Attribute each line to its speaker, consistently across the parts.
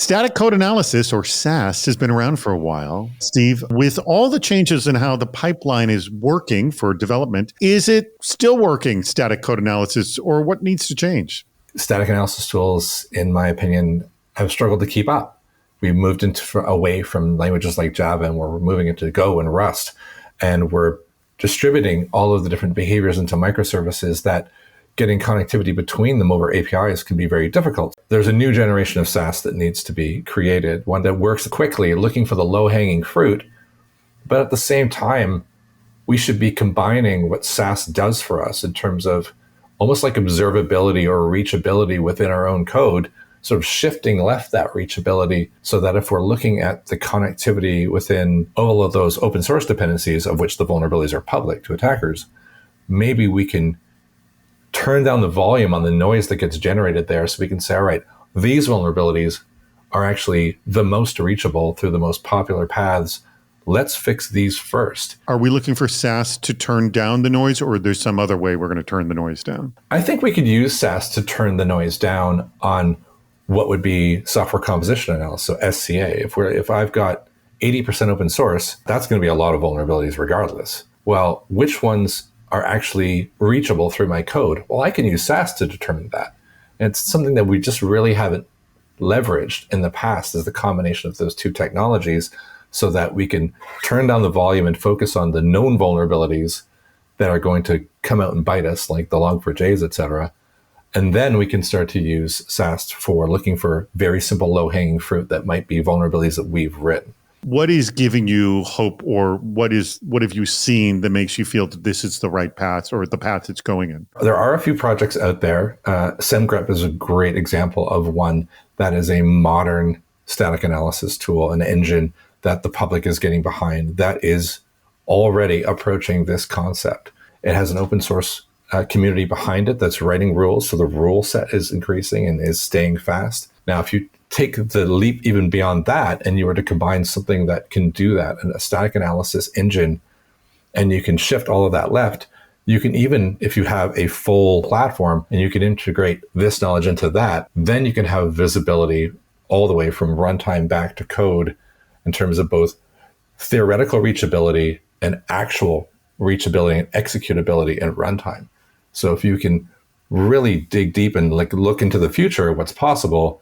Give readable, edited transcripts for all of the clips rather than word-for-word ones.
Speaker 1: Static code analysis, or SAST, has been around for a while. Steve, with all the changes in how the pipeline is working for development, is it still working, static code analysis, or what needs to change?
Speaker 2: Static analysis tools, in my opinion, have struggled to keep up. We moved away from languages like Java, and we're moving into Go and Rust, and we're distributing all of the different behaviors into microservices that getting connectivity between them over APIs can be very difficult. There's a new generation of SaaS that needs to be created, one that works quickly, looking for the low-hanging fruit. But at the same time, we should be combining what SaaS does for us in terms of almost like observability or reachability within our own code, sort of shifting left that reachability so that if we're looking at the connectivity within all of those open source dependencies, of which the vulnerabilities are public to attackers, maybe we can turn down the volume on the noise that gets generated there so we can say, all right, these vulnerabilities are actually the most reachable through the most popular paths. Let's fix these first.
Speaker 1: Are we looking for SaaS to turn down the noise, or there's some other way we're going to turn the noise down?
Speaker 2: I think we could use SaaS to turn the noise down on what would be software composition analysis, so SCA. If I've got 80% open source, that's going to be a lot of vulnerabilities regardless. Well, which ones are actually reachable through my code? Well, I can use SaaS to determine that. And it's something that we just really haven't leveraged in the past, is the combination of those two technologies, so that we can turn down the volume and focus on the known vulnerabilities that are going to come out and bite us, like the log4js, et cetera. And then we can start to use SAST for looking for very simple low-hanging fruit that might be vulnerabilities that we've written.
Speaker 1: What is giving you hope, or what have you seen that makes you feel that this is the right path, or the path it's going in?
Speaker 2: There are a few projects out there. SemGrep is a great example of one that is a modern static analysis tool, an engine that the public is getting behind that is already approaching this concept. It has an open source community behind it that's writing rules, so the rule set is increasing and is staying fast. Now, if you take the leap even beyond that, and you were to combine something that can do that, and a static analysis engine, and you can shift all of that left, you can even, if you have a full platform and you can integrate this knowledge into that, then you can have visibility all the way from runtime back to code in terms of both theoretical reachability and actual reachability and executability at runtime. So if you can really dig deep and look into the future, what's possible,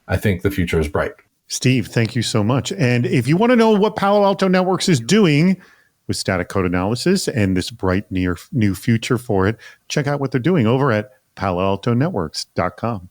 Speaker 2: I think the future is bright.
Speaker 1: Steve, thank you so much. And if you want to know what Palo Alto Networks is doing with static code analysis and this bright new future for it, check out what they're doing over at paloaltonetworks.com.